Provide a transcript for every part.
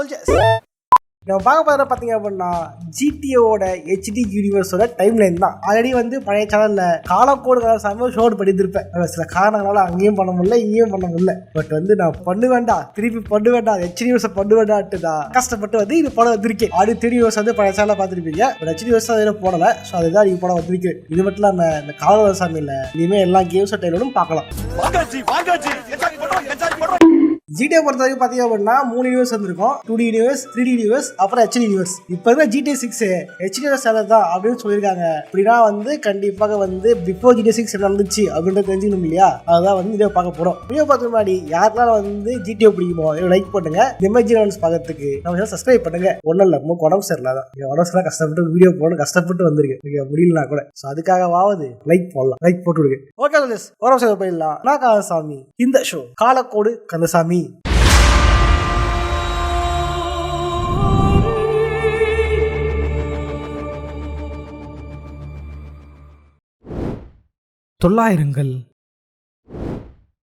Soldiers. நம்ம பார்க்க போகிற பார்த்தீங்க அப்படின்னா ஜிடிஏவோட ஹெச்டி யூனிவர்ஸோட டைம் லைன் தான். ஆல்ரெடி பழைய சேனலில் காலக்கோடு சமயம் ஷோட் பண்ணியிருப்பேன். சில காரணங்களால் அங்கேயும் பண்ண முடியல, இங்கேயும் பண்ண முடியல. பட் நான் பண்ண வேண்டாம், திருப்பி பண்ண வேண்டாம், ஹெச்டி யூனிவர்ஸை பண்ண வேண்டாம்ட்டு தான் கஷ்டப்பட்டு இது படம் வந்திருக்கேன். ஆடி 3D யூனிவர்ஸ் பழைய சேனலில் பார்த்துருப்பீங்க. பட் ஹெச்டி யூனிவர்ஸ் அதில் போடலை. ஸோ அதுதான் நீங்கள் படம் வந்திருக்கு. இது மட்டும் இல்லாமல் இந்த காலவர சாமியில் இனிமேல் எல்லா கேம்ஸோ டைலரும் பார்க்கலாம். ஜிடிஏ பொறுத்த வரைக்கும் பார்த்தீங்க அப்படின்னா 3 யூனிவர்ஸ் வந்துருக்கும். 2D யூனிவர்ஸ், 3D யூனிவர்ஸ், அப்புறம் ஹெச்டி யூனிவர்ஸ். இப்போ இருக்கிற GTA 6 ஹெச்டி யூனிவர்ஸ் தான் அப்படின்னு சொல்லியிருக்காங்க. அப்படின்னா கண்டிப்பாக பிஃபோர் GTA 6 என்ன நடந்துச்சு அப்படின்றது தெரிஞ்சுக்கணும் இல்லையா? அதுதான் வீடியோ பார்க்க போகிறோம். வீடியோ பார்க்க முன்னாடி யாருனால GTA பிடிக்குமோ லைக் பண்ணுங்க. எமர்ஜென்சி பார்க்கறதுக்கு நம்ம சப்ஸ்கிரைப் பண்ணுங்க. ஒன்றும் இல்லை, ரொம்ப உடம்பு சரியில்லை, உடம்பு சரியில்லை, கஷ்டப்பட்டு வீடியோ போகணும், கஷ்டப்பட்டு வந்திருக்கு, முடியலனா கூட. ஸோ அதுக்காகவாவது லைக் போடலாம், லைக் போட்டு விடுங்க. ஓகே, உடம்பு போயிடலாம். நான் கந்தசாமி. இந்த ஷோ காலக்கோடு கந்தசாமி. தொள்ளாயிரங்கள்.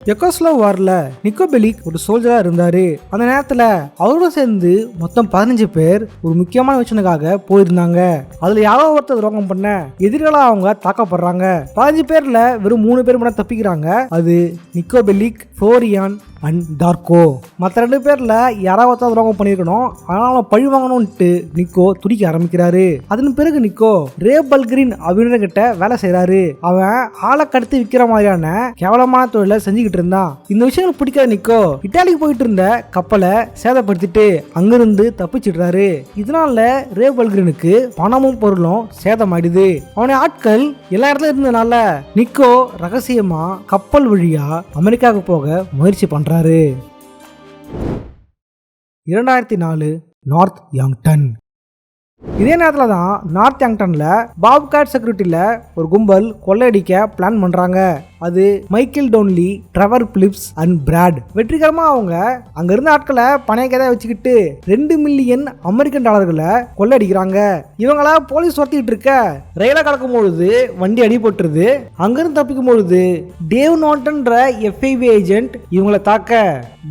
யெகோஸ்லாவ் வார்ல நிக்கோ பெலிக் ஒரு சோல்ஜரா இருந்தாரு. அந்த நேரத்துல அவரோட சேர்ந்து மொத்தம் 15 பேர் ஒரு முக்கியமான மிஷனுக்காக போயிருந்தாங்க. அதுல யாரோ ஒருத்தர் துரோகம் பண்ண எதிரிகளா அவங்க தாக்கப்படுறாங்க. 15 பேர்ல வெறும் 3 பேர் மட்டும் தப்பிக்கிறாங்க. அது நிக்கோ பெலிக், ஃப்ளோரியான் அண்ட் டார்கோ. மற்ற 2 பேர்ல யாராவது துரோகம் பண்ணிருக்கணும், அதனால பழி வாங்கணும்ட்டு நிக்கோ துடிக்க ஆரம்பிக்கிறாரு. அதன் பிறகு நிக்கோ ரே பல்கிரின் அப்படின்ற கிட்ட வேலை செய்யறாரு. அவன் ஆளை கடத்தி விற்கிற மாதிரியான கேவலமான தொழிலை செஞ்சுக்கிட்டு இருந்தான். இந்த விஷயங்கள் பிடிக்காத நிக்கோ இட்டாலிக்கு போயிட்டு இருந்த கப்பலை சேதப்படுத்திட்டு அங்கிருந்து தப்பிச்சிடுறாரு. இதனால ரே பல்கிரினுக்கு பணமும் பொருளும் சேதமாயிடுது. அவனுடைய ஆட்கள் எல்லா இடத்துல இருந்ததுனால நிக்கோ ரகசியமா கப்பல் வழியா அமெரிக்காவுக்கு போக முயற்சி பண்றாரு. 2004 நார்த் யாங்டன். இதே நேரத்தில் தான் நார்த் யாங்டன்ல பாப்காட் செக்யூரிட்டியில ஒரு கும்பல் கொள்ளையடிக்க பிளான் பண்றாங்க. அது Michael Townley, Trevor Philips and Brad. வெற்றிகரமா அவங்க அங்க இருந்த ஆட்களை பணையக்கதை வச்சுக்கிட்டு $2 மில்லியன் அமெரிக்கன் டாலர்களை கொள்ளையடிக்கிறாங்க. இவங்கள போலீஸ் துரத்திட்டு இருக்க ரயில கலக்கும் பொழுது வண்டி அடிபட்டுருது. அங்கிருந்து தப்பிக்கும் பொழுது டேவ் நார்டன்ற FBI ஏஜென்ட் இவங்களை தாக்க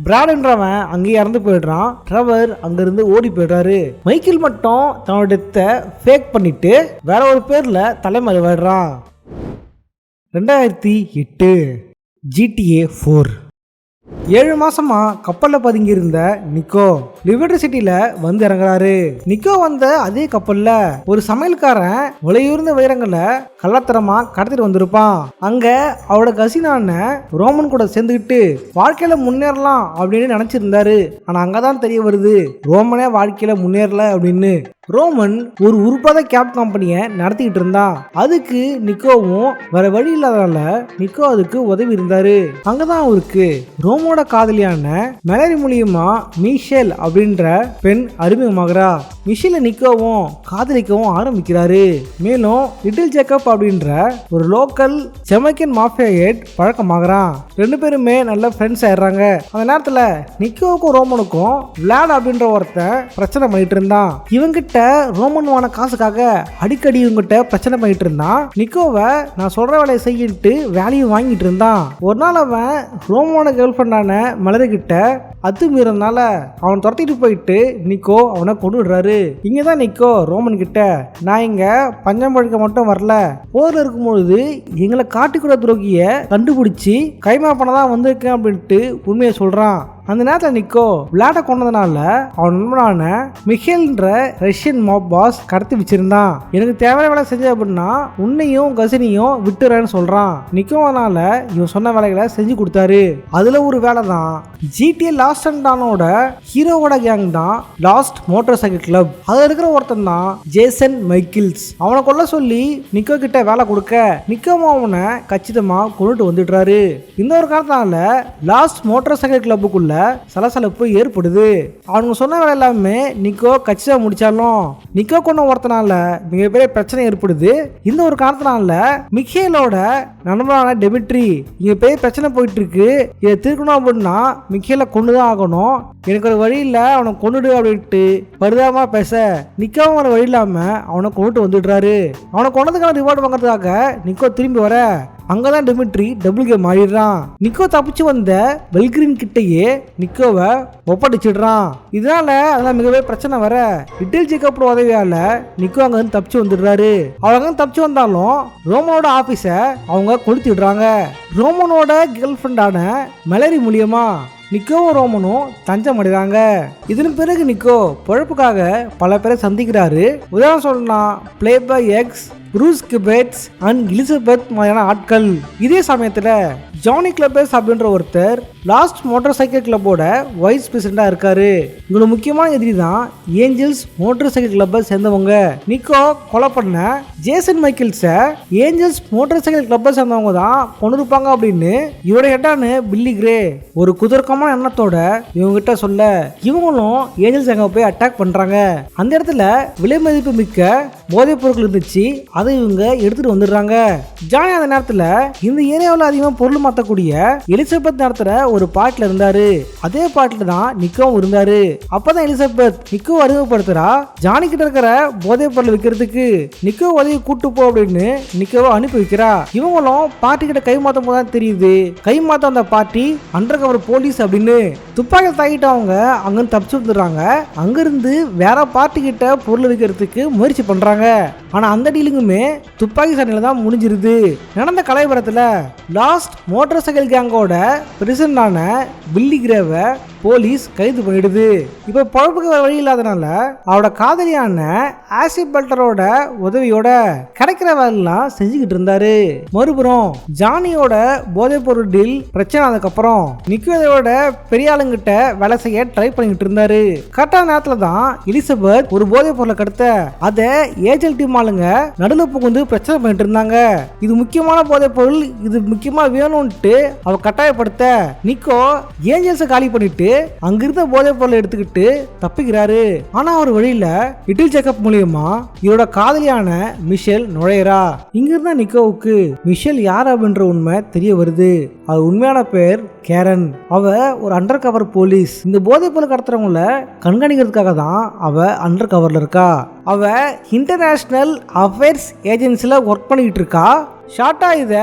பிராட்ன்றவன் அங்கேயே இறந்து போயிடுறான். ட்ரெவர் அங்கிருந்து ஓடி போயிடுறாரு. மைக்கேல் மட்டும் தன்னோட டெத்தை ஃபேக் பண்ணிட்டு வேற ஒரு பேர்ல தலைமறைவாடுறான். 2008 GTA 4. 7 மாசமா கப்பல்ல பதுங்கி இருந்த நிக்கோ லிபர்டி சிட்டில இறங்குறாரு. நிக்கோ அதே கப்பல்ல ஒரு சமையல்காரன் விலையுயர்ந்த வைரங்களை கள்ளத்தரமா கடத்திட்டு வந்திருப்பான். அங்க அவரோட கசினான ரோமன் கூட சேர்ந்துக்கிட்டு வாழ்க்கையில முன்னேறலாம் அப்படின்னு நினைச்சிருந்தாரு. ஆனா அங்கதான் தெரிய வருது ரோமனே வாழ்க்கையில முன்னேறல அப்படின்னு. ரோமன் ஒரு உருப்பாத கேப் கம்பெனியை நடத்திக்கிட்டு இருந்தான். அதுக்கு நிக்கோவும் வேற வழி இல்லாதனால நிக்கோ அதுக்கு உதவி இருந்தாரு. அங்கதான் அவருக்கு ரோமோட காதலியான மெலரி மூலியமா மிஷேல் அப்படின்ற பெண் அறிமுகமாகிறா. மிஷேல நிக்கோவும் காதலிக்கவும் ஆரம்பிக்கிறாரு. மேலும் லிட்டில் ஜேக்கப் அப்படின்ற ஒரு லோக்கல் ஜமைக்கன் மாஃபியா ஹெட் பழக்கமாகறான். 2 பேருமே நல்ல ஃப்ரெண்ட்ஸ் ஆயிடுறாங்க. அந்த நேரத்துல நிக்கோவுக்கும் ரோமனுக்கும் விளாட் அப்படின்ற ஒருத்தன் பிரச்சனை பண்ணிட்டு இருந்தான். இவங்கிட்ட ரோமன் வான காசுக்காக அடிக்கடி இவங்கிட்ட பிரச்சனை பண்ணிட்டு இருந்தான். நிக்கோவை நான் சொல்ற வேலையை செய்யிட்டு வேலையும் வாங்கிட்டு இருந்தான். ஒரு நாள் அவன் ரோமோட கேர்ள் ஃப்ரெண்டான மலரி கிட்ட அத்துமீறனால அவன் துரத்திட்டு போயிட்டு நிக்கோ அவனை கொண்டு விடுறாரு. இங்கதான் நிக்கோ ரோமன் கிட்ட நான் இங்க பஞ்சம் பழிக்க மட்டும் வரல, போர்ல இருக்கும்பொழுது எங்களை காட்டுக்குற துரோகிய கண்டுபிடிச்சி கைமா பண்ணதான் வந்திருக்கேன் அப்படின்ட்டு உண்மையை சொல்றான். அந்த நேரத்தில் நிக்கோ விளையாட கொண்டதுனால அவன் நண்பனான மிஹேல்ன்ற ரஷ்யன் மாப் பாஸ் கடத்தி வச்சிருந்தான். எனக்கு தேவையான வேலை செஞ்ச அப்படின்னா உன்னையும் கசினியும் விட்டுறேன்னு சொல்றான். நிக்கோனால இவன் சொன்ன வேலைகளை செஞ்சு கொடுத்தாரு. அதுல ஒரு வேலை தான் GTA லாஸ்ட் அண்ட் டானோட ஹீரோவோட கேங் தான் லாஸ்ட் மோட்டார் சைக்கிள் கிளப். அதுல இருக்கிற ஒருத்தன் தான் ஜேசன் மைக்கிள்ஸ். அவனை கொல்ல சொல்லி நிக்கோ கிட்ட வேலை கொடுக்க நிக்கோவும் அவனை கச்சிதமா கொண்டுட்டு வந்துடுறாரு. இந்த ஒரு காரணத்தால லாஸ்ட் மோட்டார் சைக்கிள் கிளப்புக்குள்ள சலசலப்பு ஏற்படுது. அவங்க சொன்ன வேலை எல்லாமே நிக்கோ கச்சிதா முடிச்சாலும் நிக்கோ கொண்ட ஒருத்தனால மிகப்பெரிய பிரச்சனை ஏற்படுது. இந்த ஒரு காரணத்தினால மிக்கேலோட நண்பனான டெமிட்ரி இங்க பெரிய பிரச்சனை போயிட்டு இருக்கு, இதை தீர்க்கணும் அப்படின்னா மிக்கேலை கொண்டுதான் ஆகணும், எனக்கு ஒரு வழி இல்ல அவனை கொண்டுடு அப்படின்ட்டு பரிதாபமா பேச நிக்கோவும் ஒரு வழி இல்லாம அவனை கொண்டுட்டு வந்துடுறாரு. அவனை கொண்டதுக்கான ரிவார்டு வாங்குறதுக்காக நிக்கோ திரும்பி வர அங்கதான் டிமிட்ரி டபுள் கேம் ஆயிடுறான். நிக்கோ தப்பிச்சு வந்த பெல்கிரின் கிட்டையே நிக்கோவை ஒப்படைச்சிடுறான். இதனால அதெல்லாம் மிகவே பிரச்சனை வர லிட்டில் ஜேக்கப் உதவியால நிக்கோ அங்க இருந்து தப்பிச்சு வந்துடுறாரு. அவங்க தப்பிச்சு வந்தாலும் ரோமனோட ஆபீஸ அவங்க கொளுத்திடுறாங்க. ரோமனோட கேர்ள் ஃப்ரெண்டான மெலரி மூலியமா நிக்கோவும் ரோமனும் தஞ்சம் அடைறாங்க. இதன் பிறகு நிக்கோ பொழப்புக்காக பல பேரை சந்திக்கிறாரு. உதாரணம் சொல்லணும்னா Playboy X, Bruce Kibbutz and Elizabeth மாதிரியான ஆட்கள். இதே சமயத்துல ஜானி கிளப்பர்ஸ் அப்படின்ற ஒருத்தர் லாஸ்ட் மோட்டார் சைக்கிள் கிளப்போட வைஸ் பிரசிடண்டா இருக்காரு. இவங்க முக்கியமான எதிரி தான் ஏஞ்சல்ஸ் மோட்டார் சைக்கிள் கிளப்பை சேர்ந்தவங்க. நிக்கோ கொலை பண்ண ஜேசன் மைக்கேல்ஸ ஏஞ்சல்ஸ் மோட்டார் சைக்கிள் கிளப்பை சேர்ந்தவங்க தான் கொண்டிருப்பாங்க அப்படின்னு இவரோட ஹெட்டான பில்லி கிரே ஒரு குதர்க்கமான எண்ணத்தோட இவங்க கிட்ட சொல்ல இவங்களும் ஏஞ்சல்ஸ் அங்க போய் அட்டாக் பண்றாங்க. அந்த இடத்துல விலை மதிப்பு மிக்க போதைப் பொருட்கள் இருந்துச்சு. அதை இவங்க எடுத்துட்டு வந்துடுறாங்க. ஜானி அந்த நேரத்துல இந்த ஏரியாவில் அதிகமாக பொருள் மாற்றக்கூடிய எலிசபெத் நடத்துற ஒரு பாட்டில் இருந்தாரு. அதே பாட்டில் தான் நிக்கோவும் இருந்தாரு. அப்பதான் எலிசபெத் நிக்கோ அறிமுகப்படுத்துறா. ஜானி கிட்ட இருக்கிற போதைப் பொருள் விற்கிறதுக்கு நிக்கோ உதவி கூட்டு போ அப்படின்னு நிக்கோவை அனுப்பி வைக்கிறா. இவங்களும் பார்ட்டி கிட்ட கை மாத்தும் போதுதான் தெரியுது கை மாத்த அந்த பார்ட்டி அண்டர் கவர் போலீஸ் அப்படின்னு. துப்பாக்கியில் தாக்கிட்டு அவங்க அங்கிருந்து தப்பிச்சு வந்துடுறாங்க. அங்கிருந்து வேற பார்ட்டி கிட்ட பொருள் விற்கிறதுக்கு முயற்சி பண்றாங்க. ஆனா அந்த டீலிங்குமே துப்பாக்கி சண்டையில தான் முடிஞ்சிருது. நடந்த கலைபுரத்துல லாஸ்ட் மோட்டார் சைக்கிள் கேங்கோட பிரசிடண்டான பில்லி கிரேவை போலீஸ் கைது பண்ணிடுது. இப்ப பொழப்புக்கு வழி இல்லாதனால அவரோட காதலியான ஆசி பெல்டரோட உதவியோட கிடைக்கிற வேலையெல்லாம் செஞ்சுக்கிட்டு இருந்தாரு. மறுபுறம் ஜானியோட போதைப் பொருள் டீல் பிரச்சனை ஆனதுக்கப்புறம் நிக்கோதையோட பெரிய ஆளுங்கிட்ட வேலை செய்ய ட்ரை பண்ணிக்கிட்டு இருந்தாரு. கரெக்டான நேரத்துல தான் எலிசபெத் ஒரு போதைப் பொருளை கடத்த அதை ஏஜெல் டீம் ஆளுங்க நடுவில் புகுந்து பிரச்சனை பண்ணிட்டு இருந்தாங்க. இது முக்கியமான போதைப் பொருள், இது முக்கியமா வேணும்ட்டு அவ கட்டாயப்படுத்த நிக்கோ ஏஞ்சல்ஸை காலி பண்ணிட்டு அங்கிருந்த போதைப் பொருளை எடுத்துக்கிட்டு தப்பிக்கிறாரு. ஆனா அவர் வழியில லிட்டில் ஜேக்கப் மூலியமா இவரோட காதலியான மிஷேல் நுழையறா. இங்கிருந்த நிக்கோவுக்கு மிஷேல் யார் அப்படின்ற உண்மை தெரிய வருது. அது உண்மையான பேர் கேரன். அவ ஒரு அண்டர் கவர் போலீஸ். இந்த போதைப் பொருள் கடத்துறவங்கள கண்காணிக்கிறதுக்காக தான் அவ அண்டர் கவர்ல இருக்கா. அவ இன்டர்நேஷனல் அஃபேர்ஸ் ஏஜென்சில ஒர்க் பண்ணிட்டு இருக்கா. ஷார்ட்டா இத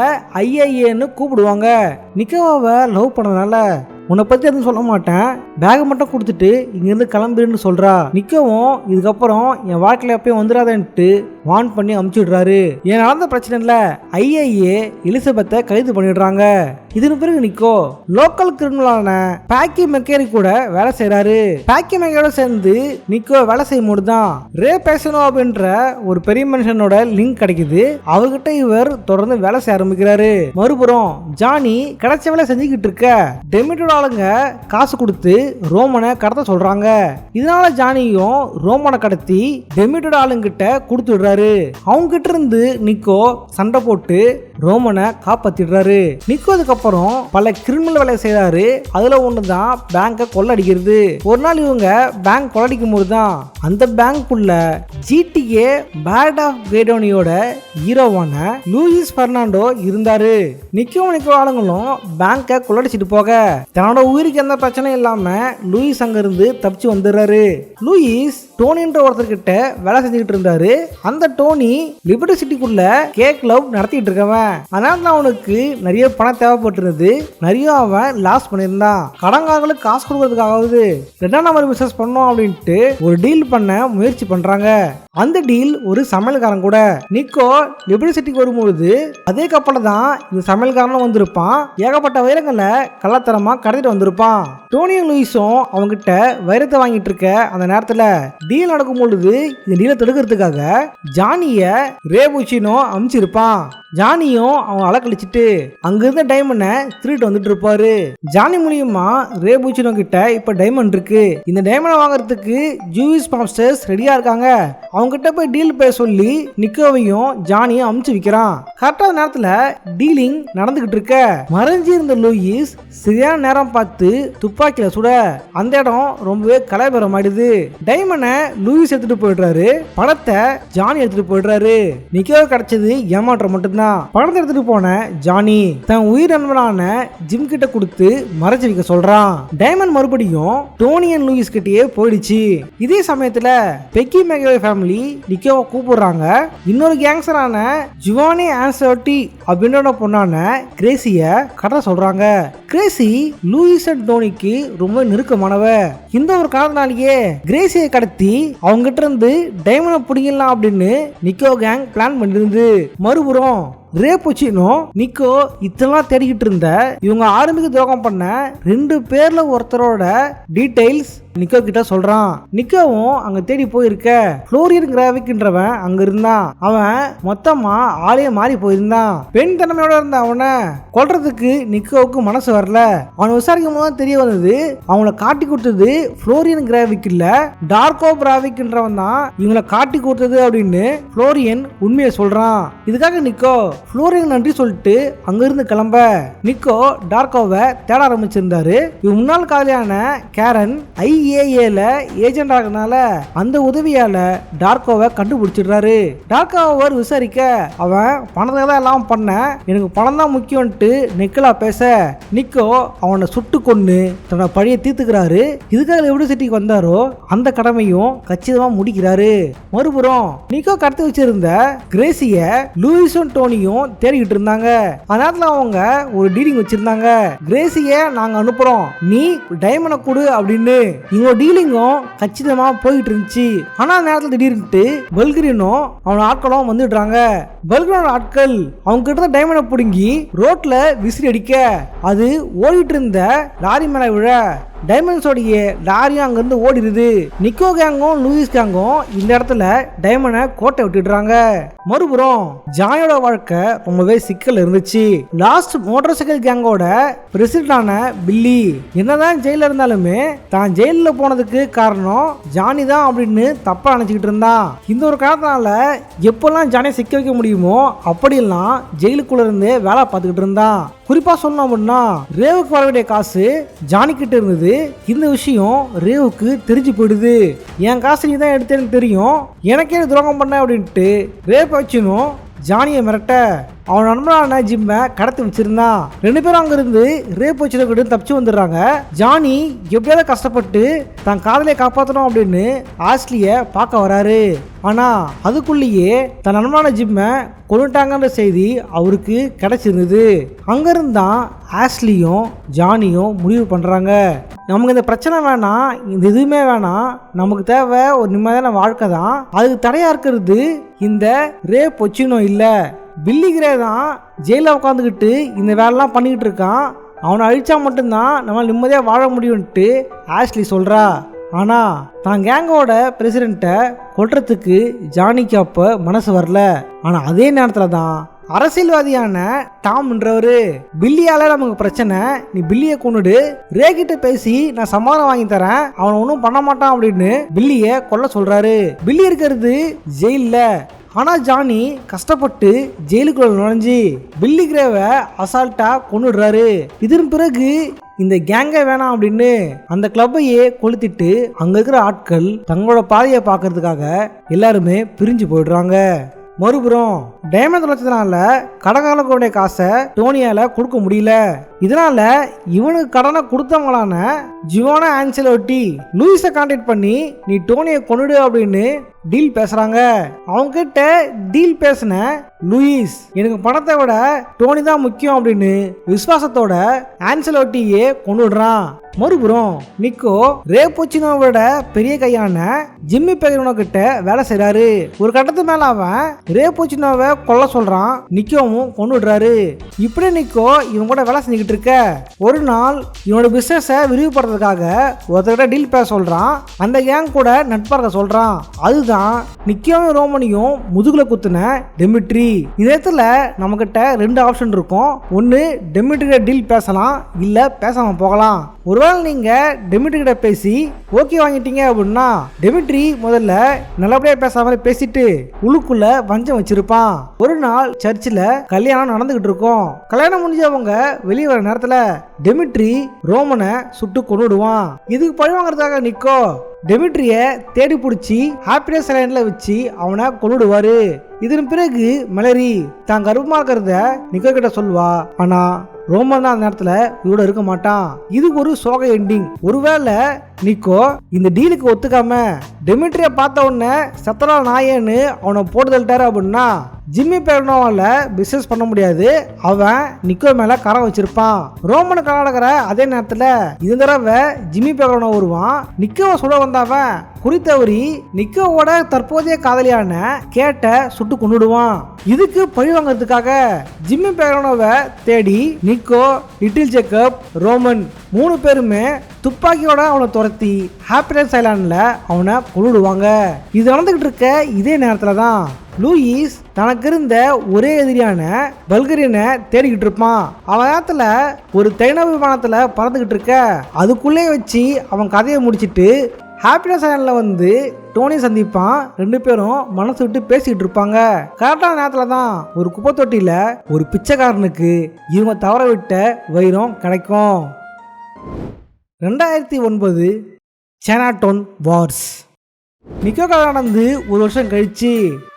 IIAன்னு கூப்பிடுவாங்க. நிக்கோவை லவ் பண்ணனால உன்னை பத்தி எதுவும் சொல்ல மாட்டேன், பேக் மட்டும் கொடுத்துட்டு இங்கிருந்து கிளம்புன்னு சொல்றா. நிக்கவும் இதுக்கப்புறம் என் வாழ்க்கையில எப்பயும் வந்துடாதேன்ட்டு வான் பண்ணி அமுச்சுடுறாரு. ஏன் நடந்த பிரச்சனை இல்ல IIA எலிசபெத்தை கைது பண்ணிடுறாங்க. இதன் பிறகு நிக்கோ லோக்கல் கிரிமினலான பாக்கி மெக்கேரி கூட வேலை செய்யறாரு. பாக்கி மெக்கேரோட சேர்ந்து நிக்கோ வேலை செய்யும் போது தான் ரே பேசனோ அப்படின்ற ஒரு பெரிய மனுஷனோட லிங்க் கிடைக்குது. அவர்கிட்ட இவர் தொடர்ந்து வேலை செய்ய ஆரம்பிக்கிறாரு. மறுபுறம் ஜானி கிடைச்ச வேலை செஞ்சுக்கிட்டு இருக்க டெமிட்டோட ஆளுங்க காசு கொடுத்து ரோமனை கடத்த சொல்றாங்க. இதனால ஜானியும் ரோமனை கடத்தி டெமிட்டோட ஆளுங்கிட்ட கொடுத்து விடுறாரு. அவங்க கிட்ட இருந்து நிக்கோ சண்டை போட்டு ரோமனை காப்பாத்திடுறாரு. நிக்கோ அதுக்கப்புறம் பல கிரிமினல் வேலை செய்யறாரு. அதுல ஒண்ணுதான் பேங்கை கொள்ளடிக்கிறது. ஒரு நாள் இவங்க பேங்க் கொள்ளடிக்கும் போதுதான் அந்த பேங்க்குள்ள GTA பேட் ஆஃப் கேடோனியோட ஹீரோவான லூயிஸ் பெர்னாண்டோ இருந்தாரு. நிக்கோ ஆளுங்களும் பேங்கை கொள்ளடிச்சிட்டு போக தன்னோட உயிருக்கு எந்த பிரச்சனையும் இல்லாம லூயிஸ் அங்க இருந்து தப்பிச்சு வந்துடுறாரு. லூயிஸ் டோனின்ற ஒருத்தர்கிட்ட வேலை செஞ்சுக்கிட்டு இருந்தாரு. அந்த டோனி லிபர்டி சிட்டிக்குள்ள கேக் கிளப் நடத்திட்டு இருக்கவன். அதனால அவனுக்கு நிறைய பணம் தேவைப்பட்டிருந்தது. நிறைய அவன் லாஸ் பண்ணியிருந்தான். கடன்காரங்களுக்கு காசு கொடுக்கறதுக்காவது 2ஆம் நம்பர் பிசினஸ் பண்ணோம் அப்படின்ட்டு ஒரு டீல் பண்ண முயற்சி பண்றாங்க. அந்த டீல் ஒரு சமையல்காரன் கூட. நிக்கோ லிபர்டி சிட்டிக்கு வரும்போது அதே கப்பல தான் இந்த சமையல்காரனும் வந்திருப்பான். ஏகப்பட்ட வைரங்களை கள்ளத்தரமா கடத்திட்டு வந்திருப்பான். டோனியும் லூயிஸும் அவங்கிட்ட வைரத்தை வாங்கிட்டு இருக்க அந்த நேரத்துல டீல் நடக்கும் பொழுது இந்த டீலை தடுக்கிறதுக்காக ஜானிய ரேபுச்சினோ அமிச்சிருப்பான். ஜானியும் அவன் அலக்கழிச்சிட்டு அங்கிருந்த டைமண்டை திருட்டு வந்துட்டு இருப்பாரு. ஜானி மூலியமா ரேபுச்சினோ கிட்ட இப்ப டைமண்ட் இருக்கு. இந்த டைமண்டை வாங்குறதுக்கு ஜூவிஸ் மாஸ்டர்ஸ் ரெடியா இருக்காங்க. அவங்க கிட்ட போய் டீல் பேச சொல்லி நிக்கோவையும் ஜானியும் அமுச்சு வைக்கிறான். கரெக்டான நேரத்துல டீலிங் நடந்துகிட்டு இருக்க மறைஞ்சி இருந்த லூயிஸ் சரியான நேரம் பார்த்து துப்பாக்கியில சுட அந்த இடம் ரொம்பவே கலைபரம் ஆயிடுது. டைமண்டை லூயிஸ் எடுத்துட்டு போயிடுறாரு. பணத்தை ஜானி எடுத்துட்டு போயிடுறாரு. நிக்கோ கிடைச்சது ஏமாற்றம் மட்டும்தான். இருந்தான். பணத்தை எடுத்துட்டு போன ஜானி தன் உயிர் நண்பனான ஜிம் கிட்ட கொடுத்து மறைச்சு வைக்க சொல்றான். டைமண்ட் மறுபடியும் டோனி அண்ட் லூயிஸ் கிட்டயே போயிடுச்சு. இதே சமயத்துல பெக்கி மெக்வே ஃபேமிலி நிக்கோவை கூப்பிடுறாங்க. இன்னொரு கேங்ஸ்டரான ஜுவானி ஆன்சர்டி அப்படின்ற பொண்ணான கிரேசிய கதை சொல்றாங்க. கிரேசி லூயிஸ் அண்ட் டோனிக்கு ரொம்ப நெருக்கமானவ. இந்த ஒரு காரணத்தினாலேயே கிரேசியை கடத்தி அவங்க கிட்ட இருந்து டைமண்டை பிடிக்கலாம் அப்படின்னு நிக்கோ கேங் பிளான் பண்ணிருந்து. மறுபுறம் ரே பொச்சினோ நிக்கோ இதெல்லாம் தேடிக்கிட்டு இருந்த இவங்க ஆரம்பிக்க துரோகம் பண்ண 2 பேர்ல ஒருத்தரோட டீடைல்ஸ் நிக்கோ கிட்ட சொல்றான். நிக்கோவும் அங்க தேடி போயிருக்க புளோரியன் கிராவிக்ன்றவன் அங்க இருந்தான். அவன் மொத்தமா ஆளையே மாறி போயிருந்தான். பெண் தன்மையோட இருந்த அவனை கொல்றதுக்கு நிக்கோவுக்கு மனசு வரல. அவனை விசாரிக்கும் போது தெரிய வந்தது அவங்கள காட்டி கொடுத்தது புளோரியன் கிராவிக் இல்ல டார்கோ பிராவிக்ன்றவன் தான் இவங்களை காட்டி கொடுத்தது அப்படின்னு புளோரியன் உண்மையை சொல்றான். இதுக்காக நிக்கோ புளோரியன் நன்றி சொல்லிட்டு அங்கிருந்து கிளம்ப நிக்கோ டார்கோவை தேட ஆரம்பிச்சிருந்தாரு. இவன் முன்னாள் காதலியான கேரன் IAA-ல ஏஜென்ட் ஆகனால அந்த உதவியால டார்கோவை கண்டுபிடிச்சிடுறாரு. டார்கோவை விசாரிக்க அவன் பணத்தை தான் எல்லாம் பண்ண, எனக்கு பணம் தான் முக்கியம்ட்டு நிக்கலா பேச நிக்கோ அவனை சுட்டு கொன்னு தன்னோட பழியை தீர்த்துக்கிறாரு. இதுக்காக லிபர்ட்டி வந்தாரோ அந்த கடமையும் கச்சிதமா முடிக்கிறாரு. மறுபுறம் நிக்கோ கடத்தி வச்சிருந்த கிரேசிய லூயிஸும் டோனியும் தேடிக்கிட்டு இருந்தாங்க. அதனால அவங்க ஒரு டீலிங் வச்சிருந்தாங்க. கிரேசிய நாங்க அனுப்புறோம், நீ டைமண்டை கொடு அப்படின்னு. இவங்க டீலிங்கும் கச்சிதமா போயிட்டு இருந்துச்சு. ஆனா நேரத்தில் திடீர்னு பல்கிரினும் அவனோட ஆட்களும் வந்துடுறாங்க. பல்கிரினோட ஆட்கள் அவங்க கிட்ட டைமண்டை பிடுங்கி ரோட்ல விசிறி அடிக்க அது ஓடிட்டு இருந்த லாரி மேல விழ டைமண்ட்ஸோடைய லாரியும் அங்கிருந்து ஓடிடுது. நிக்கோ கேங்கும் லூயிஸ் கேங்கும் இந்த இடத்துல டைமண்டை கோட்டை விட்டுடுறாங்க. மறுபுறம் ஜானியோட வாழ்க்கை ரொம்பவே சிக்கல் இருந்துச்சு. லாஸ்ட் மோட்டார் சைக்கிள் கேங்கோட பிரசிடண்டான பில்லி என்னதான் ஜெயில இருந்தாலுமே தான் ஜெயில போனதுக்கு காரணம் ஜானி தான் அப்படின்னு தப்பா நினைச்சுக்கிட்டு இருந்தான். இந்த ஒரு காரணத்தினால எப்பெல்லாம் ஜானியை சிக்க வைக்க முடியுமோ அப்படியெல்லாம் ஜெயிலுக்குள்ள இருந்து வேலை பார்த்துக்கிட்டு இருந்தான். குறிப்பா சொல்லணும் அப்படின்னா ரேவுக்கு வர வேண்டிய காசு ஜானி கிட்ட இருந்தது. இந்த விஷயம் ரேவுக்கு தெரிஞ்சு போயிடுது. என் காசு நீ தான் எடுத்தேன்னு தெரியும், எனக்கே துரோகம் பண்ண அப்படின்ட்டு ரே பச்சினும் ஜானியை மிரட்ட அவன் நண்பனான ஜிம்மை கடத்தி வச்சிருந்தான். 2 பேரும் அங்கிருந்து ரேப் வச்சிருக்கிட்டு தப்பிச்சு வந்துடுறாங்க. ஜானி எப்படியாவது கஷ்டப்பட்டு தன் காதலை காப்பாற்றணும் அப்படின்னு ஆஸ்லிய பார்க்க வராரு. ஆனா அதுக்குள்ளேயே தன் நண்பனான ஜிம்மை கொண்டுட்டாங்கன்ற செய்தி அவருக்கு கிடைச்சிருந்தது. அங்கிருந்தான் ஆஸ்லியும் ஜானியும் முடிவு பண்றாங்க, நமக்கு இந்த பிரச்சனை வேணாம், இந்த எதுவுமே வேணாம், நமக்கு தேவை ஒரு நிம்மதியான வாழ்க்கை தான். அதுக்கு தடையா இருக்கிறது இந்த ரே பொச்சினோ இல்ல, பில்லி கிரே தான் ஜெயில உட்காந்துக்கிட்டு இந்த வேலைலாம் பண்ணிக்கிட்டு இருக்கான். அவனை அழிச்சா மட்டும்தான் நம்மளால் நிம்மதியாக வாழ முடியும்ட்டு ஆஷ்லி சொல்றா. ஆனா தான் கேங்கோட பிரசிடென்ட்டை கொல்றதுக்கு ஜானிக்கு அப்ப மனசு வரல. ஆனா அதே நேரத்துல தான் அரசியல்வாதியான டாம்ன்றவரு பில்லியால நமக்கு பிரச்சனை, நீ பில்லியை கொண்டுடு, ரே கிட்ட பேசி நான் சமாதானம் வாங்கி தரேன், அவன் ஒன்றும் பண்ண மாட்டான் அப்படின்னு பில்லியை கொல்ல சொல்றாரு. பில்லி இருக்கிறது ஜெயில. ஆனா ஜானி கஷ்டப்பட்டு ஜெயிலுக்குள்ள நுழைஞ்சி பில்லி கிரேவை அசால்ட்டா கொண்டுடுறாரு. இதன் பிறகு இந்த கேங்க வேணாம் அப்படின்னு அந்த கிளப்பையே கொளுத்திட்டு அங்க இருக்கிற ஆட்கள் தங்களோட பாதையை பார்க்கறதுக்காக எல்லாருமே பிரிஞ்சு போயிடுறாங்க. மறுபுறம் டைமண்ட் தொலைச்சதுனால கடகாலக்கூடிய காசை டோனியால கொடுக்க முடியல. இதனால இவனுக்கு கடனை கொடுத்தவங்களான ஜிவானா ஆன்செலோட்டி லூயிஸை கான்டாக்ட் பண்ணி நீ டோனியை கொண்டுடு அப்படின்னு டீல் பேசுறாங்க. அவங்க கிட்ட டீல் பேசின லூயிஸ் எனக்கு பணத்தை விட டோனி தான் முக்கியம் அப்படின்னு விசுவாசத்தோட ஆன்செலோட்டியே கொண்டுடுறான். மறுபுறம் நிக்கோ ரே பொச்சினோவோட பெரிய கையான ஜிம்மி பெகரினோ கிட்ட வேலை செய்யறாரு. ஒரு கட்டத்து மேல அவன் ரே பொச்சினோவை கொல்ல சொல்றான், நிக்கோவும் கொண்டுடுறாரு. இப்படி நிக்கோ இவங்க கூட வேலை செஞ்சுக்கிட்டு இருக்க ஒரு நாள் இவனோட பிசினஸ விரிவுபடுறதுக்காக ஒருத்தர்கிட்ட டீல் பேச சொல்றான். அந்த கேங் கூட நட்பார்க்க சொல்றான். அதுதான் நிக்கோவும் ரோமனியும் முதுகுல குத்துன டெமிட்ரி. இதத்துல நம்ம கிட்ட 2 ஆப்ஷன் இருக்கும். ஒன்னு டெமிட்ரி டீல் பேசலாம், இல்ல பேசாம போகலாம். ஒருவேளை நீங்க டெமிட்ரி கிட்ட பேசி ஓகே வாங்கிட்டீங்க அப்படின்னா டெமிட்ரி முதல்ல நல்லபடியா பேசாம பேசிட்டு உள்ளுக்குள்ள வஞ்சம் வச்சிருப்பான். ஒரு நாள் சர்ச்சில் கல்யாணம் நடந்துகிட்டு இருக்கும். கல்யாணம் முடிஞ்சவங்க வெளியே வர நேரத்துல டெமிட்ரி ரோமனை சுட்டு கொன்னுடுவான். இதுக்கு பழி வாங்குறதுக்காக நிக்கோ டெமிட்ரிய தேடி பிடிச்சி ஹாப்பினஸ் ஐலாண்ட்ல வச்சு அவனை கொன்னுடுவாரு. இதன் பிறகு மெலரி தான் கர்ப்பமா இருக்கிறத நிக்கோ கிட்ட சொல்வா. ஆனா ரோமன் தான் அந்த நேரத்துல இவரோட இருக்க மாட்டான். இது ஒரு சோக எண்டிங். ஒருவேளை நிக்கோ இந்த டீலுக்கு ஒத்துக்காம டெமிட்ரிய பார்த்த உடனே சத்தரா நாயேன்னு அவனை போட்டு தள்ளிட்டாரு அப்படின்னா ஜிம்மி பெர்னோவால பிசினஸ் பண்ண முடியாது. அவன் நிக்கோ மேல கரம் வச்சிருப்பான். ரோமன் கர்நாடகர அதே நேரத்துல இந்த தடவை ஜிம்மி பெர்னோ வருவான். நிக்கோவை சுட வந்தவன் குறித்தவரி நிக்கோவோட தற்போதைய காதலியான கேட்ட சுட்டு கொண்டுடுவான். இதுக்கு பழி வாங்கிறதுக்காக ஜிம்மி பெர்னோவை தேடி நிக்கோ, லிட்டில் ஜேக்கப், ரோமன் 3 பேருமே துப்பாக்கியோட அவனை துரத்தி ஹாப்பினஸ் ஐலாண்ட்ல அவனை கொண்டுடுவாங்க. இது நடந்துகிட்டு இருக்க இதே நேரத்துல தான் லூயிஸ் தனக்கு இருந்த ஒரே எதிரியான பல்கரியனை தேடிக்கிட்டு இருப்பான். அவன் நேரத்துல ஒரு தைன விமானத்துல பறந்துகிட்டு இருக்க அதுக்குள்ளே வச்சு அவன் கதையை முடிச்சிட்டு ஹாப்பினஸ் ஐலாண்ட்ல வந்து டோனி சந்திப்பான். 2 பேரும் மனசு விட்டு பேசிக்கிட்டு இருப்பாங்க. கரெக்டான நேரத்துல தான் ஒரு குப்பை தொட்டியில ஒரு பிச்சைக்காரனுக்கு இவங்க தவற விட்ட வைரம் கிடைக்கும். 2009 சைனாடவுன் வார்ஸ். நிக்கோ கதை நடந்து 1 வருஷம் கழிச்சு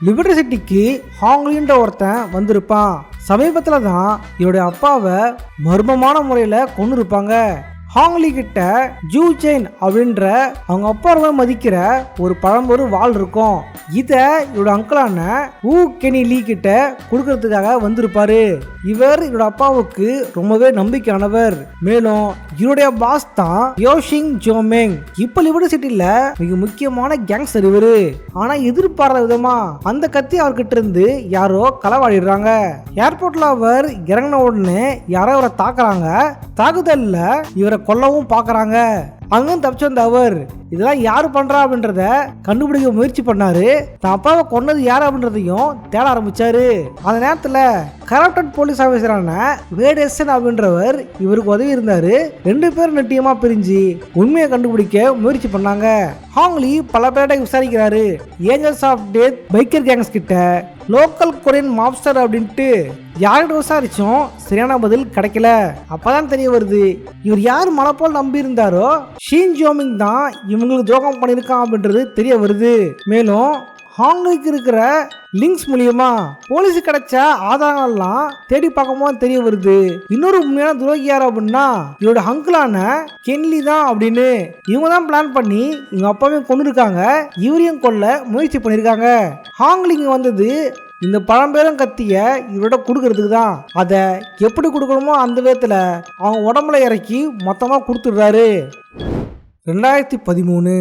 லிபர்டி சிட்டிக்கு ஹாங்லின்ற ஒருத்தன் வந்திருப்பான். சமீபத்துல தான் இவருடைய அப்பாவை மர்மமான முறையில கொண்டு இருப்பாங்க. ஹாங்லி கிட்ட ஜூ செயின் அப்படின்ற அவங்க அப்பா ரொம்ப மதிக்கிற ஒரு பழம்பொரு வாள் இருக்கும். இத இவரோட அங்கிளான ஊ கெனி லீ கிட்ட கொடுக்கறதுக்காக வந்திருப்பாரு. இவர் இவரோட அப்பாவுக்கு ரொம்பவே நம்பிக்கையானவர். மேலும் இவருடைய பாஸ் தான் யோஷிங் ஜோமெங். இப்ப லிபர்டி சிட்டில மிக முக்கியமான கேங்ஸ்டர் இவரு. ஆனா எதிர்பாராத விதமா அந்த கத்தி அவர்கிட்ட இருந்து யாரோ களவாடிடுறாங்க. ஏர்போர்ட்ல அவர் இறங்கின உடனே யாரோ அவரை தாக்குறாங்க. தாக்குதல்ல இவரை கொல்லவும் பாக்குறாங்க. அங்கும் தப்பிச்சு வந்த அவர் இதெல்லாம் யாரு பண்றா அப்படின்றத கண்டுபிடிக்க முயற்சி பண்ணாரு. தான் அப்பாவை கொன்னது யாரு அப்படின்றதையும் தேட ஆரம்பிச்சாரு. அந்த நேரத்துல கரப்டட் போலீஸ் ஆபீசரான வேடேசன் அப்படின்றவர் இவருக்கு உதவி இருந்தாரு. 2 பேரும் நெட்டியமா பிரிஞ்சு உண்மையை கண்டுபிடிக்க முயற்சி பண்ணாங்க. ஹாங்லி பல பேர்ட்ட விசாரிக்கிறாரு. Angels of Death, biker gangs கிட்ட, லோக்கல் கொரியன் மாப்ஸ்டர் அப்படின்ட்டு யார்கிட்ட விசாரிச்சும் சரியான பதில் கிடைக்கல. அப்பதான் தெரிய வருது இவர் யார் மலை போல் நம்பி இருந்தாரோ ஷீன் ஜோமிங் தான் இவங்களுக்கு துரோகம் பண்ணியிருக்கான் அப்படின்றது தெரிய வருது. மேலும் ஹாங்லிக்கு இருக்கிற லிங்க்ஸ் மூலியமா போலீஸு கிடைச்ச ஆதாரங்கள்லாம் தேடி பார்க்கும்போது தெரிய வருது இன்னொரு உண்மையான துரோகி யார் அப்படின்னா இவரோட அங்கிளான கென்லி தான் அப்படின்னு. இவங்க தான் பிளான் பண்ணி இவங்க அப்பாவையும் கொண்டு இருக்காங்க, இவரையும் கொல்ல முயற்சி பண்ணியிருக்காங்க. ஹாங்லிங்க வந்தது இந்த பழம்பெரும் கத்திய இவரோட கொடுக்கறதுக்கு தான். அதை எப்படி கொடுக்கணுமோ அந்த விதத்துல அவங்க உடம்புல இறக்கி மொத்தமா கொடுத்துடுறாரு. 2013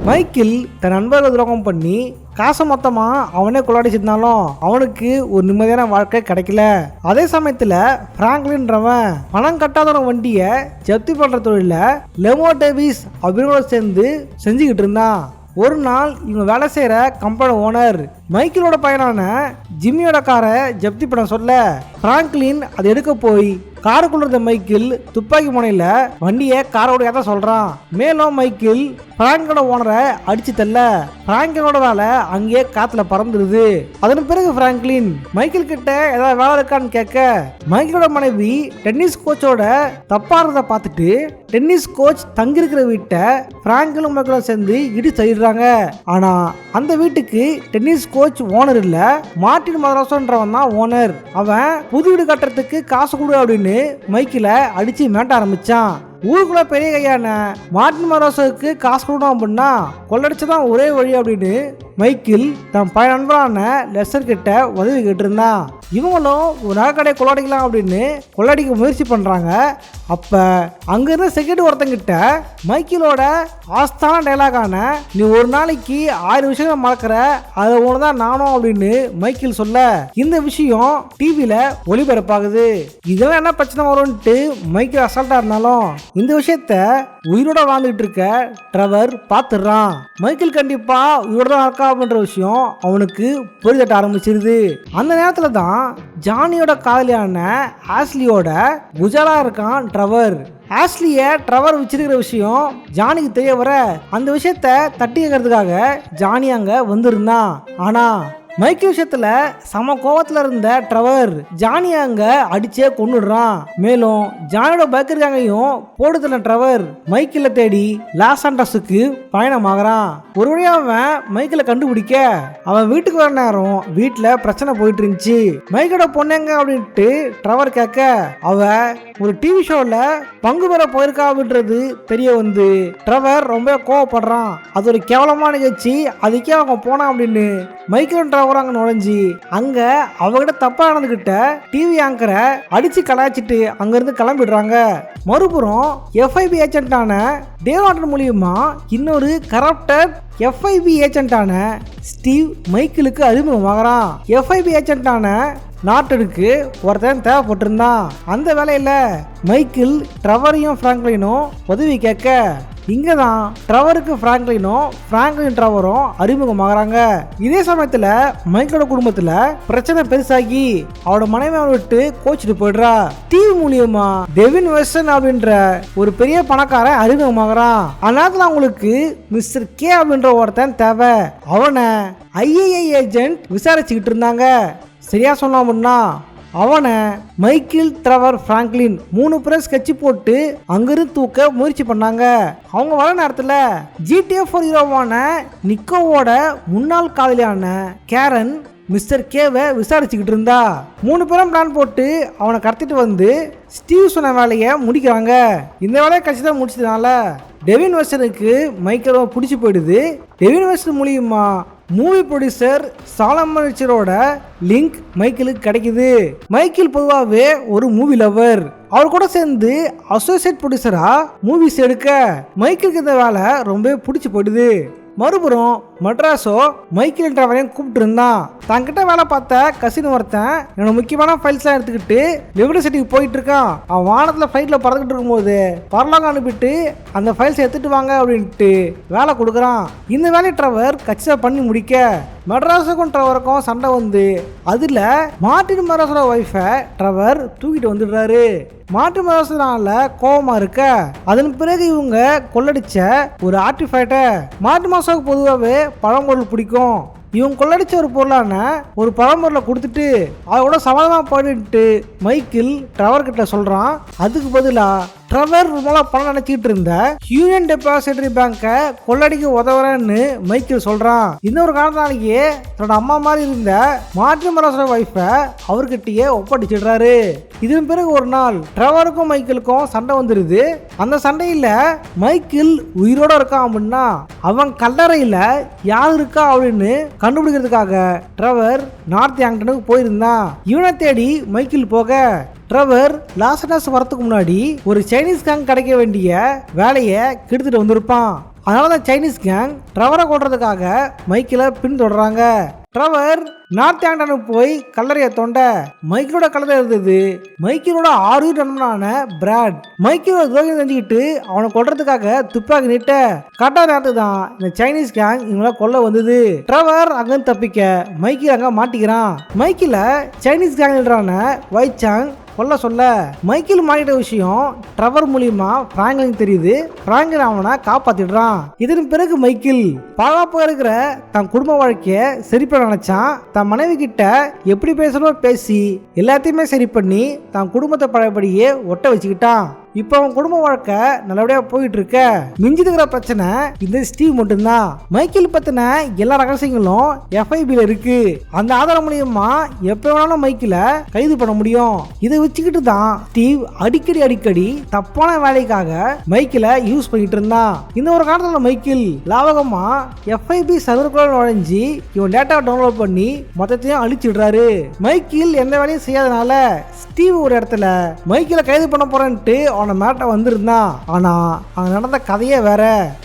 மைக்கேல் தன் நண்பர்கள் துரோகம் பண்ணி காசை மொத்தமா அவனே கொள்ளாடிச்சிருந்தாலும் அவனுக்கு ஒரு நிம்மதியான வாழ்க்கை கிடைக்கல. அதே சமயத்துல பிராங்க்லின்றவன் பணம் கட்டாத வண்டியை ஜப்தி பண்ற தொழில லெமோ டேவிஸ் அப்படின்னு சேர்ந்து செஞ்சுக்கிட்டு இருந்தான். ஒரு நாள் இவங்க வேலை செய்யற கம்பெனி ஓனர் மைக்கேலோட பையனான ஜிம்மியோட காரை ஜப்தி பண்ண சொல்ல பிராங்க்லின் அதை எடுக்க போய் காருக்குள்ள இருந்த மைக்கேல் துப்பாக்கி முனையில வண்டியை காரோட ஏதா சொல்றான். மேலும் மைக்கேல் பிராங்கோட ஓனரை அடிச்சு தள்ள பிராங்கனோட வேலை அங்கேயே காத்துல பறந்துருது. அதன் பிறகு பிராங்க்லின் மைக்கேல் கிட்ட ஏதாவது வேலை இருக்கான்னு கேட்க மைக்கேலோட மனைவி டென்னிஸ் கோச்சோட தப்பாறத பார்த்துட்டு டென்னிஸ் கோச் தங்கியிருக்கிற வீட்டை பிராங்கலும் மைக்கேலும் சேர்ந்து இடி செய்யறாங்க. ஆனா அந்த வீட்டுக்கு டென்னிஸ் கோச் ஓனர் இல்ல, மார்டின் மதராசோன்றவன் தான் ஓனர். அவன் புது வீடு கட்டுறதுக்கு காசு கொடு அப்படின்னு மைக்கேல அடிச்சு மிரட்ட ஆரம்பிச்சான். ஊருக்குள்ள பெரிய கையான மார்டின் மதராசோவுக்கு காசு கொடுக்கணும் அப்படின்னா கொள்ளடிச்சதான் ஒரே வழி அப்படின்னு மைக்கேல் தன் பழைய நண்பரான லெஸ்டர் கிட்ட உதவி கேட்டு இருந்தான். இவங்களும் ஒரு நகைக்கடையை கொள்ளடிக்கலாம் அப்படின்னு கொள்ளடிக்க முயற்சி பண்றாங்க. அப்ப அங்க இருந்த செக்யூரிட்டி ஒருத்தங்கிட்ட மைக்கேலோட ஆஸ்தான டைலாகான நீ ஒரு நாளைக்கு 1000 விஷயங்கள் மறக்கிற அதை ஒண்ணுதான் நானும் அப்படின்னு மைக்கேல் சொல்ல இந்த விஷயம் டிவியில ஒளிபரப்பாகுது. இதெல்லாம் என்ன பிரச்சனை வரும்ட்டு மைக்கேல் அசால்ட்டா இருந்தாலும் இந்த விஷயத்த உயிரோட வாழ்ந்துட்டு இருக்க ட்ரெவர் பாத்துறான். மைக்கேல் கண்டிப்பா உயிரோட தான் இருக்கா அப்படின்ற விஷயம் அவனுக்கு புரிதட்ட ஆரம்பிச்சிருது. அந்த நேரத்துல தான் ஜானியோட காதலியான ஆஸ்லியோட குஜாலா இருக்கான் ட்ரெவர். ஆஸ்லிய ட்ரெவர் வச்சிருக்கிற விஷயம் ஜானிக்கு தெரிய வர அந்த விஷயத்த தட்டி கேட்கறதுக்காக ஜானி அங்க வந்திருந்தான். ஆனா மைக்கேல் விஷயத்துல சம கோவத்துல இருந்த ட்ரெவர் ஜானியை அங்க அடிச்சே கொன்னுடுறான். மேலும் ஜானியோட பைக்கர் கேங்கையும் போடுதல ட்ரெவர் மைக்கேல தேடி லாஸ் ஆண்டஸுக்கு பயணமாகறான். ஒரு வழியா அவன் மைக்கேல கண்டுபிடிக்க அவன் வீட்டுக்கு வர நேரம் வீட்டுல பிரச்சனை போயிட்டு இருந்துச்சு. மைக்கோட பொண்ணுங்க அப்படின்ட்டு ட்ரெவர் கேட்க அவ ஒரு டிவி ஷோல பங்கு பெற போயிருக்கா அப்படின்றது தெரிய வந்து ட்ரெவர் ரொம்ப கோவப்படுறான். அது ஒரு கேவலமான நிகழ்ச்சி, அதுக்கே அவங்க போனா அப்படின்னு மைக்கேல் ட்ரெவர் அங்க நுழைஞ்சி அங்க அவகிட்ட தப்பா நடந்துகிட்ட டிவி ஆங்கரை அடிச்சு கலாய்ச்சிட்டு அங்க இருந்து கிளம்பிடுறாங்க. மறுபுறம் எஃப்ஐபி ஏஜென்டான டேவார்டன் மூலியமா இன்னொரு கரப்டட் எஃப்ஐபி ஏஜென்டான ஸ்டீவ் மைக்கேலுக்கு அறிமுகமாகறான். எஃப்ஐபி ஏஜென்டான நாட்டுக்கு ஒருத்தன் தேவைப்பட்டிருந்தான். அந்த வேலையில மைக்கேல் ட்ரெவரையும் பிராங்க்லினும் உதவி கேட்க இங்கதான் ட்ரெவருக்கு பிராங்க்லினும் பிராங்க்லின் ட்ரெவரும் அறிமுகமாகறாங்க. இதே சமயத்துல மைக்கோட குடும்பத்துல பிரச்சனை பெருசாகி அவரோட மனைவி விட்டு கோச்சிட்டு போயிடுறா. டிவி மூலியமா டெவின் வெஸ்டன் அப்படின்ற ஒரு பெரிய பணக்காரன் அறிமுகமாகறான். அந்நேரத்துல அவங்களுக்கு மிஸ்டர் கே அப்படின்ற ஒருத்தன் தேவை. அவனை ஐஏஏ ஏஜென்ட் விசாரிச்சுக்கிட்டு இருந்தாங்க. சரியா சொன்னோம்னா அவனை மைக்கேல் ட்ரெவர் பிராங்க்லின் 3 பேர் ஸ்கெட்ச் போட்டு அங்கிருந்து தூக்க முயற்சி பண்ணாங்க. அவங்க வர நேரத்தில் GTA 4 ஹீரோவான நிக்கோவோட முன்னாள் காதலியான கேரன் மிஸ்டர் கேவை விசாரிச்சுக்கிட்டு இருந்தா. 3 பேரும் பிளான் போட்டு அவனை கடத்திட்டு வந்து ஸ்டீவ் சொன்ன வேலையை முடிக்கிறாங்க. இந்த வேலையை கட்சி முடிச்சதுனால டெவின் வெஸ்டனுக்கு மைக்கேலை பிடிச்சி போயிடுது. டெவின் வெஸ்டன் மூலியமா மூவி ப்ரொடியூசர் சாலமன் ரிச்சரோட லிங்க் மைக்கேலுக்கு கிடைக்குது. மைக்கேல் பொதுவாகவே ஒரு மூவி லவர். அவர் கூட சேர்ந்து அசோசியேட் ப்ரொடியூசரா மூவிஸ் எடுக்க மைக்கேலுக்கு இந்த வேலை ரொம்ப பிடிச்சி போயிடுது. மறுபுறம் மெட்ராஸோ மைக்கேல் ட்ரெவரையும் கூப்பிட்டு இருந்தான். தங்கிட்ட வேலை பார்த்த கசின் ஒருத்தன் என்னோட முக்கியமான ஃபைல்ஸ்லாம் எடுத்துக்கிட்டு லிபர்ட்டி சிட்டிக்கு போயிட்டு இருக்கான். அவன் வானத்தில் ஃப்ளைட்டில் பறந்துட்டு இருக்கும்போது பரலாங்க அனுப்பிட்டு அந்த ஃபைல்ஸ் எடுத்துட்டு வாங்க அப்படின்ட்டு வேலை கொடுக்குறான். இந்த வேலையை ட்ரெவர் கச்சிதம் பண்ணி முடிக்க மெட்ராஸுக்கும் ட்ரெவருக்கும் சண்டை வந்து அதில் மார்ட்டின் மெட்ராஸோட ஒய்ஃபை ட்ரெவர் தூக்கிட்டு வந்துடுறாரு. மார்ட்டின் மெட்ராஸால கோபமா இருக்க அதன் பிறகு இவங்க கொள்ளடிச்ச ஒரு ஆர்டிஃபைட்டை மார்ட்டின் மெட்ராஸுக்கு பொதுவாகவே பழம்பொருள் பிடிக்கும். இவங்க கொள்ளடிச்ச ஒரு பொருளான ஒரு பழம்பொருளை கொடுத்துட்டு அதோட சமாதானம் பண்ணிட்டு மைக்கேல் ட்ரெவர் கிட்ட சொல்றான். அதுக்கு பதிலா ட்ரெவர் ரொம்ப பணம் நினைச்சிட்டு இருந்த யூனியன் டெபாசிட்டரி பேங்கை கொள்ளடிக்க உதவுறேன்னு மைக்கேல் சொல்றான். இன்னொரு காரணத்தாலேயே தன்னோட அம்மா மாதிரி இருந்த மார்ட்டின் மெட்ராஸோட ஒய்ஃபை அவர்கிட்டயே ஒப்படைச்சிடுறாரு. இதன் பிறகு ஒரு நாள் ட்ரெவருக்கும் மைக்கேலுக்கும் சண்டை வந்துருது. அந்த சண்டையில மைக்கேல் உயிரோட இருக்கான் அப்படின்னா அவன் கல்லறையில யார் இருக்கா அப்படின்னு கண்டுபிடிக்கிறதுக்காக ட்ரெவர் நார்த் ஆங்டனுக்கு போயிருந்தான். இவனை தேடி மைக்கேல் போக ட்ரெவர் லாஸ் ஏஞ்சல்ஸ் வரதுக்கு முன்னாடி ஒரு சைனீஸ் கேங் கிடைக்க வேண்டிய வேலையை கெடுத்துட்டு வந்திருப்பான். அதனால தான் சைனீஸ் கேங் ட்ரெவரை கொள்றதுக்காக மைக்கேலை பின்தொடர்றாங்க. ட்ரெவர் நார்த் ஆங்டனுக்கு போய் கல்லறையை தோண்ட மைக்கேலோட கல்லறை இருந்தது. மைக்கேலோட 6 நண்பனான பிராட் மைக்கேலோட துரோகம் செஞ்சுக்கிட்டு அவனை கொல்றதுக்காக துப்பாக்கி நீட்ட கரெக்டான நேரத்துக்கு தான் இந்த சைனீஸ் கேங் இவங்களை கொல்ல வந்தது. ட்ரெவர் அங்கிருந்து தப்பிக்க மைக்கேல் அங்க மாட்டிக்கிறான். மைக்கேல சைனீஸ் கேங் லீடரான வைச்சாங் கொல்ல சொல்ல மைக்கேல் மாட்டிட்ட விஷயம் ட்ரெவர் மூலியமா பிராங்க்லின் தெரியுது. பிராங்க்லின் அவனை காப்பாத்திடுறான். இதன் பிறகு மைக்கேல் பாதுகாப்பா இருக்கிற தன் குடும்ப வாழ்க்கைய சரி பண்ண நினைச்சான். தன் மனைவி கிட்ட எப்படி பேசணுமோ பேசி எல்லாத்தையுமே சரி பண்ணி தன் குடும்பத்தை பழையபடியே ஒட்ட வச்சுக்கிட்டான். இப்போ அவன் குடும்ப வாழ்க்கை நல்லபடியா போயிட்டு இருக்க. மிஞ்சி இருக்கிற பிரச்சனை இந்த ஸ்டீவ் மட்டும்தான். மைக்கேல் பத்தின எல்லா ரகசியங்களும் எஃப்ஐபில இருக்கு. அந்த ஆதாரம் மூலியமா எப்ப வேணாலும் மைக்கேல கைது பண்ண முடியும். இதை வச்சுக்கிட்டு தான் ஸ்டீவ் அடிக்கடி தப்பான வேலைக்காக மைக்கேல யூஸ் பண்ணிட்டு இருந்தான். இந்த ஒரு காரணத்துல மைக்கேல் லாபகமா எஃப்ஐபி சர்வருக்குள்ள நுழைஞ்சி இவன் டேட்டா டவுன்லோட் பண்ணி மொத்தத்தையும் அழிச்சிடுறாரு. மைக்கேல் எந்த வேலையும் செய்யாதனால ஸ்டீவ் ஒரு இடத்துல மைக்கேல கைது பண்ண போறேன்ட்டு அவனை மேட்ட வந்திருந்தான். ஆனா அங்க நடந்த கதையே வேற.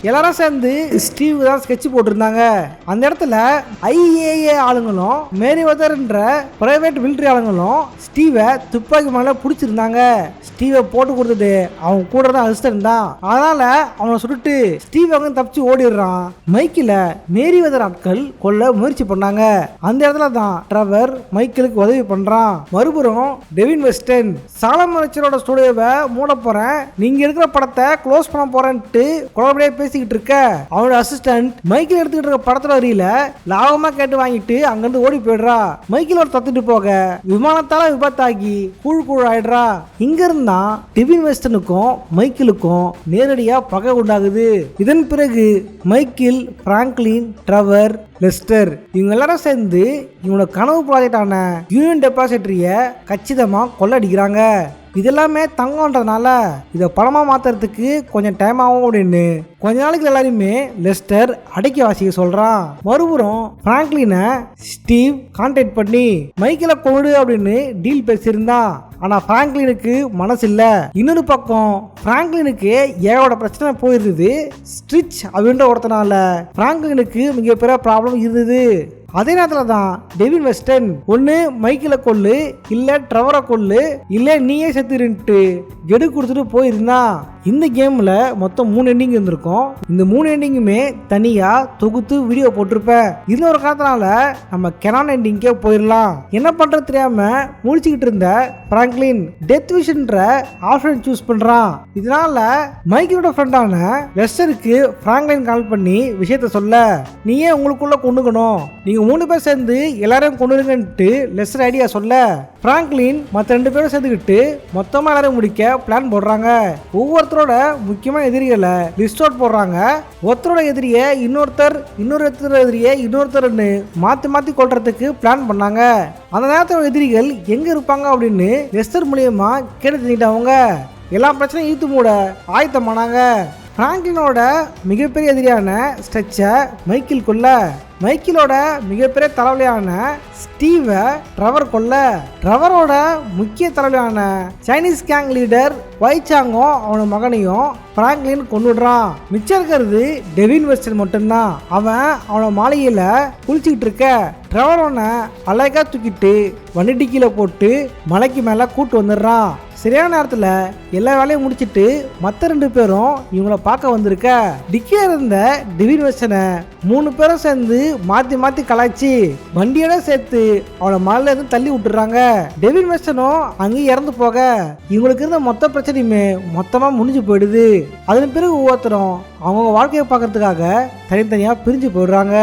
எல்லாரும் சேர்ந்து ஸ்டீவ் தான் ஸ்கெட்ச் போட்டிருந்தாங்க. அந்த இடத்துல ஐஏஏ ஆளுங்களும் மேரிவெதர்ன்ற பிரைவேட் மிலிட்டரி ஆளுங்களும் ஸ்டீவை துப்பாக்கி மேல பிடிச்சிருந்தாங்க. ஸ்டீவை போட்டு கொடுத்துட்டு அவன் கூட தான் அழிச்சிருந்தான். அதனால அவனை சுட்டுட்டு ஸ்டீவ் அங்க தப்பிச்சு ஓடிடுறான். மைக்கேல மேரிவெதர் ஆட்கள் கொல்ல முயற்சி பண்ணாங்க. அந்த இடத்துல தான் ட்ரெவர் மைக்கேலுக்கு உதவி பண்றான். மறுபுறம் டெவின் வெஸ்டன் சாலமன் ரிச்சரோட ஸ்டுடியோவை மூட போறேன், நீங்க இருக்கிற படத்தை க்ளோஸ் பண்ண போறேன்ட்டு குழப்படியா பேசிக்கிட்டு இருக்க அவனோட அசிஸ்டன்ட் மைக்கில் எடுத்துக்கிட்டு இருக்க படத்தோட வரியில லாபமா கேட்டு வாங்கிட்டு அங்கிருந்து ஓடி போயிடுறா. மைக்கில் ஒரு தத்துட்டு போக விமானத்தால விபத்தாகி கூழ் ஆயிடுறா. இங்க இருந்தா டெவின் வெஸ்டனுக்கும் மைக்கிலுக்கும் நேரடியா பகை உண்டாகுது. இதன் பிறகு மைக்கில், பிராங்க்லின், ட்ரெவர், லெஸ்டர் இவங்க எல்லாரும் சேர்ந்து இவனோட கனவு ப்ராஜெக்டான யூனியன் டெபாசிட்டரிய கச்சிதமா கொள்ளடிக்கிறாங்க. இதெல்லாமே தங்கம்ன்றதுனால இதை பணமா மாத்துறதுக்கு கொஞ்சம் டைம் ஆகும் அப்படின்னு கொஞ்ச நாளைக்கு எல்லாருமே லெஸ்டர் அடக்கி வாசிக்க சொல்றான். மறுபுறம் பிராங்க்லினை ஸ்டீவ் கான்டாக்ட் பண்ணி மைக்கில கொடு அப்படின்னு டீல் பேசியிருந்தான். ஆனா பிராங்க்லினுக்கு மனசு இல்ல. இன்னொரு பக்கம் பிராங்க்லினுக்கு ஏகோட பிரச்சனை போயிருந்தது. ஸ்ட்ரிச் அப்படின்ற ஒருத்தனால பிராங்க்லினுக்கு மிகப்பெரிய ப்ராப்ளம் இருந்தது. அதே நேரத்தில் தான் டெவின் வெஸ்டன் ஒன்று மைக்கில கொல்லு, இல்லை ட்ரெவரை கொல்லு, இல்லை நீயே செத்துருன்ட்டு கெடு கொடுத்துட்டு போயிருந்தான். இந்த கேமில் மொத்தம் 3 எண்டிங் இருந்திருக்கும். இந்த 3 எண்டிங்குமே தனியாக தொகுத்து வீடியோ போட்டிருப்பேன். இன்னொரு காரணத்தினால நம்ம கெனான் எண்டிங்கே போயிடலாம். என்ன பண்ணுறது தெரியாமல் முடிச்சுக்கிட்டு இருந்த பிராங்க்லின் டெத் விஷன்ற ஆப்ஷன் சூஸ் பண்ணுறான். இதனால மைக்கிலோட ஃப்ரெண்டான லெஸ்டருக்கு பிராங்க்லின் கால் பண்ணி விஷயத்த சொல்ல, நீயே உங்களுக்குள்ள கொண்டுக்கணும், நீங்க 3 பேர் சேர்ந்து எல்லாரையும் கொண்டுருங்கன்ட்டு லெஸ்டர் ஐடியா சொல்ல, பிராங்க்லின் மற்ற 2 பேரும் சேர்ந்துக்கிட்டு மொத்தமாக எல்லாரையும் முடிக்க பிளான் போடுறாங்க. ஒவ்வொருத்தரோட முக்கியமான எதிரிகளை லிஸ்ட் அவுட் போடுறாங்க. ஒருத்தரோட எதிரியை இன்னொருத்தர், இன்னொரு எதிரியை இன்னொருத்தர்னு மாற்றி கொள்றதுக்கு பிளான் பண்ணாங்க. அந்த நேரத்தோட எதிரிகள் எங்கே இருப்பாங்க அப்படின்னு லெஸ்டர் மூலியமா கேட்டு தெரிஞ்சிட்டவங்க எல்லா பிரச்சனையும் இழுத்து மூட ஆயத்தமானாங்க. பிராங்க்லினோட மிகப்பெரிய எதிரியான ஸ்ட்ரெச்சை மைக்கில் கொல்ல, மைக்கிலோட மிகப்பெரிய தலைவலியான ஸ்டீவை ட்ரெவர் கொல்ல, ட்ரெவரோட முக்கிய தலைவலியான சைனீஸ் கேங் லீடர் வைச்சாங்கும் அவனோட மகனையும் பிராங்க்லின் கொண்டுடுறான். மிச்சம் இருக்கிறது டெவின் வெஸ்டன் மட்டும்தான். அவன் அவனோட மாளிகையில குளிச்சுக்கிட்டு இருக்க ட்ரெவரோனை அழகா தூக்கிட்டு வண்டி டிக்கில போட்டு மலைக்கு மேல கூட்டு வந்துடுறான். சரியான நேரத்தில் எல்லா வேலையும் முடிச்சுட்டு மற்ற 2 பேரும் இவங்கள பார்க்க வந்திருக்க டிக்கில இருந்த டெவின் வெஸ்டனை 3 பேரும் சேர்ந்து மாற்றி கலாய்ச்சி வண்டியோட சேர்த்து அவளை மலையில இருந்து தள்ளி விட்டுறாங்க. டெவின் வெஸ்டனும் அங்கேயும் இறந்து போக இவங்களுக்கு இருந்த மொத்த பிரச்சனையுமே மொத்தமாக முடிஞ்சு போயிடுது. அதன் பிறகு ஒவ்வொருத்தரும் அவங்க வாழ்க்கையை பார்க்கறதுக்காக தனித்தனியாக பிரிஞ்சு போயிடுறாங்க.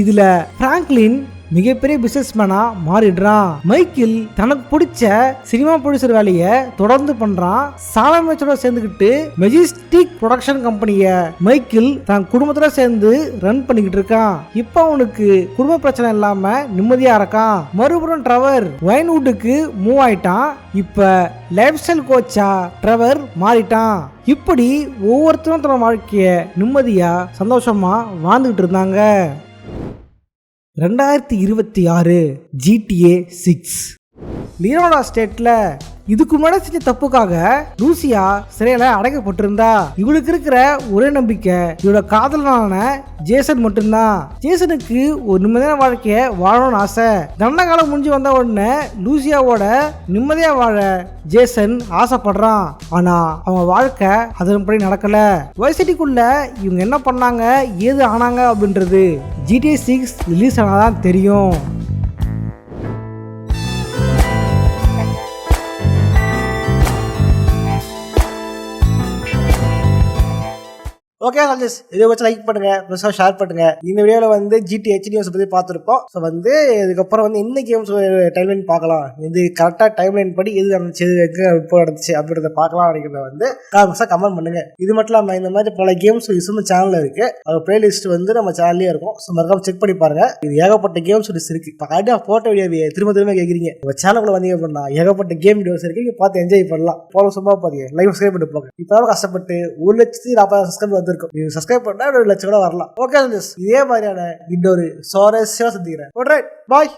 இதில் பிராங்க்லின் மிகப்பெரிய பிசினஸ் மேனா மாறிடுறான். மைக்கில் தனக்கு பிடிச்ச சினிமா ப்ரொடியூசர் வேலையை தொடர்ந்து பண்றான். சாலமேச்சோட சேர்ந்துக்கிட்டு மெஜிஸ்டிக் ப்ரொடக்ஷன் கம்பெனியை மைக்கில் தன் குடும்பத்தோட சேர்ந்து ரன் பண்ணிக்கிட்டு இருக்கான். இப்போ அவனுக்கு குடும்ப பிரச்சனை இல்லாம நிம்மதியா இருக்கான். மறுபுறம் ட்ரெவர் வைன்வுட்டுக்கு மூவ் ஆயிட்டான். இப்ப லைஃப் ஸ்டைல் கோச்சா ட்ரெவர் மாறிட்டான். இப்படி ஒவ்வொருத்தரும் தன் வாழ்க்கைய நிம்மதியா சந்தோஷமா வாழ்ந்துகிட்டு இருந்தாங்க. 2026 GTA 6 லியோனா ஸ்டேட்ல இதுக்கு முன்னாடி செஞ்ச தப்புக்காக லூசியா சிறையில அடைக்கப்பட்டிருந்தா. இவளுக்கு இருக்கிற ஒரே நம்பிக்கை இவளோட காதலனான ஜேசன் மட்டும்தான். ஜேசனுக்கு ஒரு நிம்மதியான வாழ்க்கைய வாழணும்னு ஆசை. தண்டனை காலம் முடிஞ்சு வந்த உடனே லூசியாவோட நிம்மதியா வாழ ஜேசன் ஆசைப்படுறான். ஆனா அவங்க வாழ்க்கை அதன்படி நடக்கல. வைசிட்டிக்குள்ள இவங்க என்ன பண்ணாங்க, ஏது ஆனாங்க அப்படின்றது GTA 6 ரிலீஸ் ஆனாதான் தெரியும். ஓகே சஜஸ் இதை வச்சு லைக் பண்ணுங்க, ப்ளஸ் ஷேர் பண்ணுங்க. இந்த வீடியோவில் வந்து GTA HDS பற்றி பார்த்துருப்போம். ஸோ வந்து இதுக்கப்புறம் வந்து என்ன கேம்ஸ் டைம்லைன் பார்க்கலாம், இது கரெக்டாக டைம்லைன் படி எது நடந்துச்சு, எங்கே இப்போ நடந்துச்சு அப்படின்றத பார்க்கலாம் அப்படிங்கிறத வந்து கமெண்ட் பண்ணுங்க. இது மட்டும் இல்லாமல் இந்த மாதிரி பல கேம்ஸ் நம்ம சேனலில் இருக்கு. அது பிளேலிஸ்ட் வந்து நம்ம சேனல்லே இருக்கும். ஸோ மறக்காம செக் பண்ணி பாருங்க. இது ஏகப்பட்ட கேம்ஸ் இருக்கு. இப்போ கரெக்டாக ஃபோட்டோ வீடியோ திரும்ப கேட்குறீங்க. உங்கள் சேனலுக்குள்ள வந்தீங்க அப்படின்னா ஏகப்பட்ட கேம் வீடியோஸ் இருக்கு. நீங்கள் பார்த்து என்ஜாய் பண்ணலாம். போல சும்மா பாருங்க, லைவ் சப்ஸ்கிரைப் பண்ணி போங்க. இப்போ கஷ்டப்பட்டு 1,40,000 சப்ஸ்கிரைப் வந்து நீங்க சப்ஸ்கிரைப் பண்ணா 1,00,000 கூட வரலாம். ஓகே, இதே மாதிரியான இன்னொரு சுவாரஸ்யமா சந்திக்கிறேன். பாய்.